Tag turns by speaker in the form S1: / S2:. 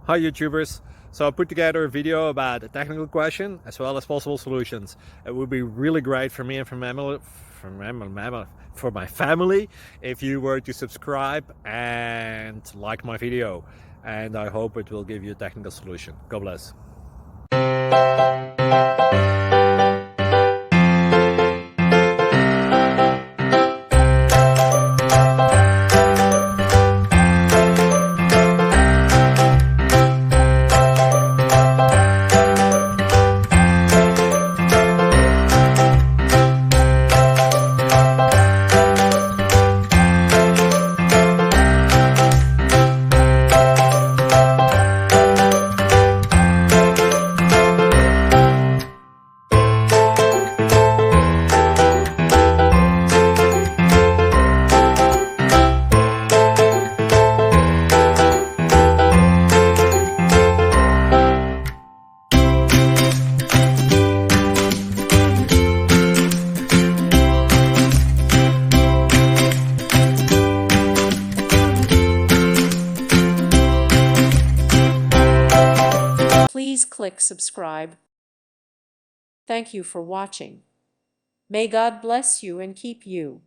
S1: Hi YouTubers! So I put together a video about a technical question as well as possible solutions. It would be really great for me and for my family if you were to subscribe and like my video, and I hope it will give you a technical solution. God bless.
S2: Please click subscribe. Thank you for watching. May God bless you and keep you.